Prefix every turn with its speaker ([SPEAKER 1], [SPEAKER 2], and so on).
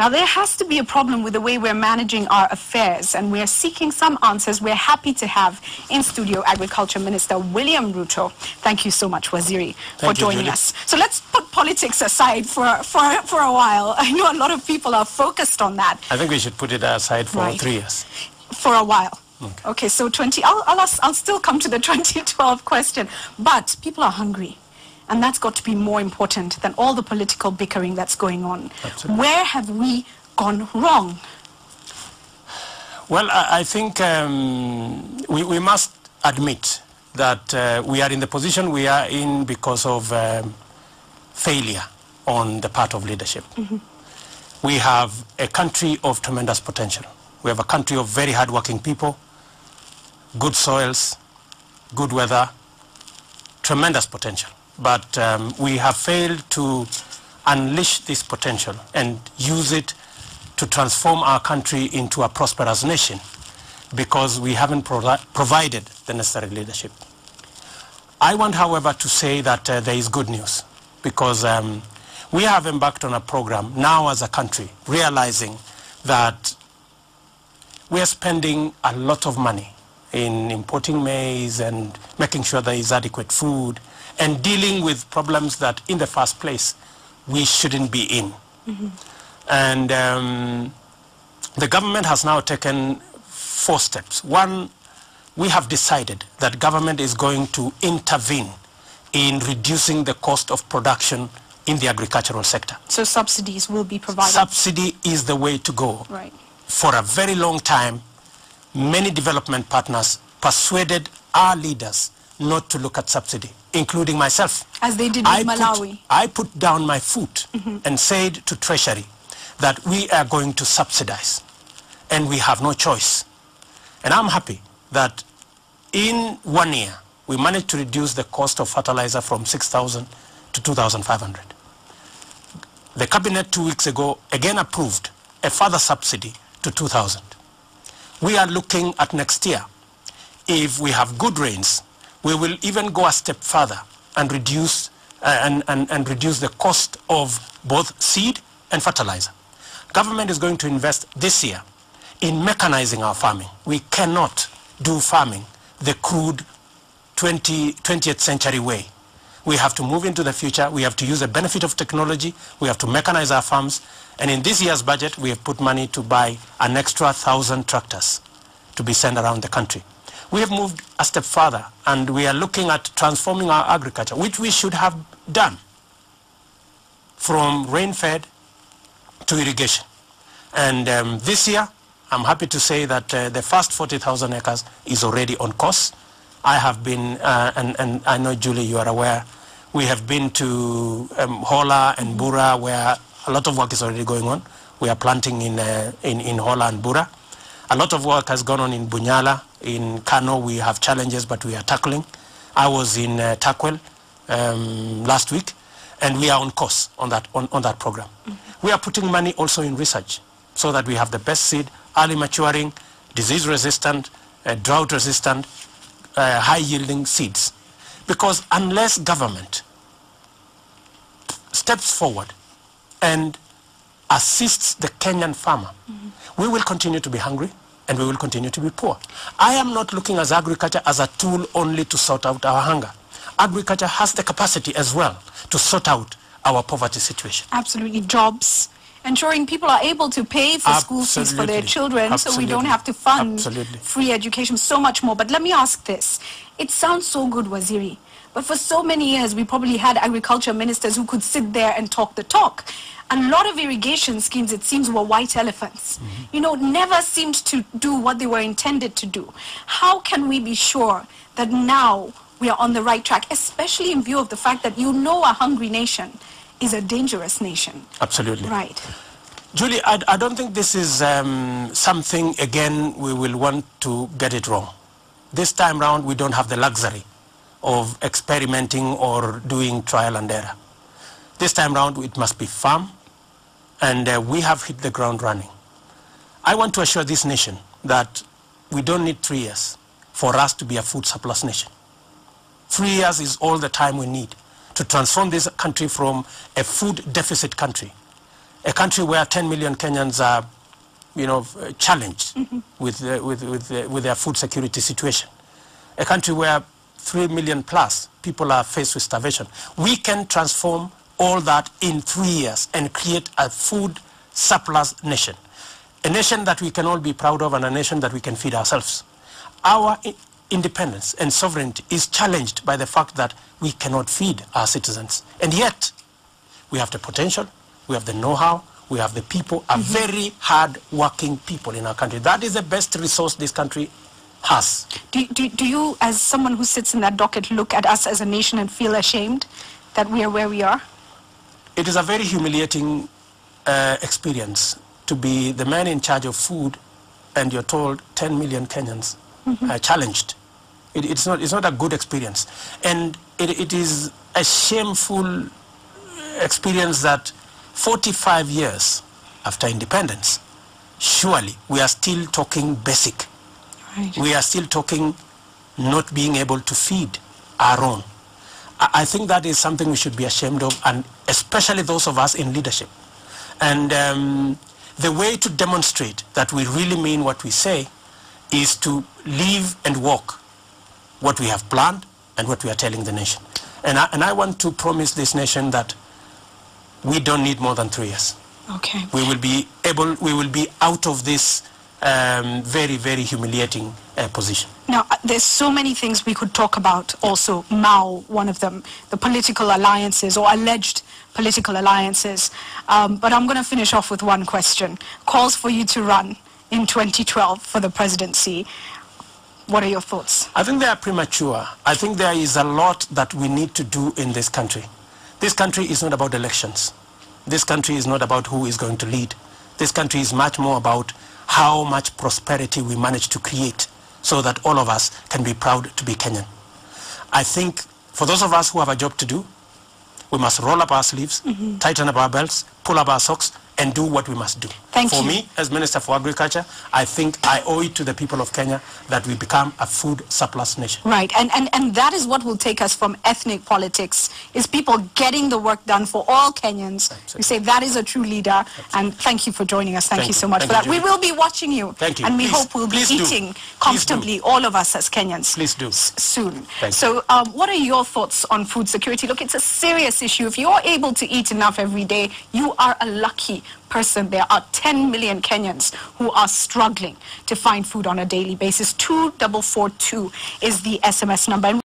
[SPEAKER 1] Now, there has to be a problem with the way we're managing our affairs, and we're seeking some answers. We're happy to have in studio Agriculture Minister William Ruto. Thank you so much, Waziri, for joining us. So let's put politics aside for a while. I know a lot of people are focused on that.
[SPEAKER 2] I think we should put it aside for 3 years.
[SPEAKER 1] For a while. Okay, so I'll still come to the 2012 question, but people are hungry. And that's got to be more important than all the political bickering that's going on. Absolutely. Where have we gone wrong?
[SPEAKER 2] Well, I think we must admit that we are in the position we are in because of failure on the part of leadership. Mm-hmm. We have a country of tremendous potential. We have a country of very hardworking people, good soils, good weather, tremendous potential. But we have failed to unleash this potential and use it to transform our country into a prosperous nation because we haven't provided the necessary leadership. I want, however, to say that there is good news because we have embarked on a program now as a country, realizing that we are spending a lot of money in importing maize and making sure there is adequate food and dealing with problems that in the first place we shouldn't be in. Mm-hmm. And the government has now taken 4 steps. One, we have decided that government is going to intervene in reducing the cost of production in the agricultural sector.
[SPEAKER 1] So subsidies will be provided?
[SPEAKER 2] Subsidy is the way to go.
[SPEAKER 1] Right.
[SPEAKER 2] For a very long time, many development partners persuaded our leaders not to look at subsidy, including myself.
[SPEAKER 1] As they did with Malawi.
[SPEAKER 2] I put down my foot and said to Treasury that we are going to subsidize and we have no choice. And I'm happy that in 1 year, we managed to reduce the cost of fertilizer from 6,000 to 2,500. The cabinet 2 weeks ago again approved a further subsidy to 2,000. We are looking at next year. If we have good rains, we will even go a step further and reduce reduce the cost of both seed and fertilizer. Government is going to invest this year in mechanizing our farming. We cannot do farming the crude 20th century way. We have to move into the future. We have to use the benefit of technology. We have to mechanize our farms. And in this year's budget, we have put money to buy an extra 1,000 tractors to be sent around the country. We have moved a step further, and we are looking at transforming our agriculture, which we should have done from rain-fed to irrigation. And this year, I'm happy to say that the first 40,000 acres is already on course. I have been, and I know, Julie, you are aware, we have been to Hola and Bura, where a lot of work is already going on. We are planting in Hola and Bura. A lot of work has gone on in Bunyala. In Kano, we have challenges, but we are tackling. I was in Takwel last week, and we are on course on that program. Mm-hmm. We are putting money also in research so that we have the best seed, early maturing, disease-resistant, drought-resistant, high-yielding seeds. Because unless government steps forward and assists the Kenyan farmer, we will continue to be hungry and we will continue to be poor. I am not looking at agriculture as a tool only to sort out our hunger. Agriculture has the capacity as well to sort out our poverty situation.
[SPEAKER 1] Absolutely. Jobs, ensuring people are able to pay for school fees for their children, so we don't have to fund free education, so much more. But let me ask this. It sounds so good, Waziri, but for so many years we probably had agriculture ministers who could sit there and talk the talk. A lot of irrigation schemes, it seems, were white elephants. You know, never seemed to do what they were intended to do. How can we be sure that now we are on the right track, especially in view of the fact that you know a hungry nation is a dangerous nation?
[SPEAKER 2] Absolutely.
[SPEAKER 1] Right.
[SPEAKER 2] Julie, I don't think this is something, again, we will want to get it wrong. This time round, we don't have the luxury of experimenting or doing trial and error. This time round, it must be firm, and we have hit the ground running. I want to assure this nation that we don't need 3 years for us to be a food surplus nation. 3 years is all the time we need to transform this country from a food deficit country a country where 10 million Kenyans are, challenged with their food security situation, a country where 3 million plus people are faced with starvation. We can transform all that in 3 years and create a food surplus nation. A nation that we can all be proud of and a nation that we can feed ourselves. Our independence and sovereignty is challenged by the fact that we cannot feed our citizens. And yet, we have the potential, we have the know-how, we have the people, a very hard-working people in our country. That is the best resource this country has.
[SPEAKER 1] Do you, as someone who sits in that docket, look at us as a nation and feel ashamed that we are where we are?
[SPEAKER 2] It is a very humiliating experience to be the man in charge of food and you're told 10 million Kenyans are challenged. It's not a good experience. And it is a shameful experience that 45 years after independence, surely we are still talking basic.
[SPEAKER 1] Right.
[SPEAKER 2] We are still talking not being able to feed our own. I think that is something we should be ashamed of, and especially those of us in leadership. And the way to demonstrate that we really mean what we say is to live and walk what we have planned and what we are telling the nation. And I want to promise this nation that we don't need more than 3 years.
[SPEAKER 1] Okay.
[SPEAKER 2] We will be out of this very, very humiliating position.
[SPEAKER 1] Now, there's so many things we could talk about also. Mao, one of them, the political alliances or alleged political alliances. But I'm going to finish off with one question. Calls for you to run in 2012 for the presidency. What are your thoughts?
[SPEAKER 2] I think they are premature. I think there is a lot that we need to do in this country. This country is not about elections. This country is not about who is going to lead. This country is much more about how much prosperity we manage to create so that all of us can be proud to be Kenyan. I think for those of us who have a job to do, we must roll up our sleeves, tighten up our belts, pull up our socks, and do what we must do. For me, as Minister for Agriculture, I think I owe it to the people of Kenya that we become a food surplus nation.
[SPEAKER 1] Right, and that is what will take us from ethnic politics, is people getting the work done for all Kenyans.
[SPEAKER 2] Absolutely.
[SPEAKER 1] We say that is a true leader. Absolutely. And thank you for joining us. Thank you so much for that.
[SPEAKER 2] Julie.
[SPEAKER 1] We will be watching you.
[SPEAKER 2] Thank you.
[SPEAKER 1] And we
[SPEAKER 2] Please,
[SPEAKER 1] hope we'll be eating comfortably, all of us as Kenyans.
[SPEAKER 2] Please do.
[SPEAKER 1] Soon.
[SPEAKER 2] So
[SPEAKER 1] what are your thoughts on food security? Look, it's a serious issue. If you're able to eat enough every day, you are a lucky person. There are 10 million Kenyans who are struggling to find food on a daily basis. 2442 is the SMS number.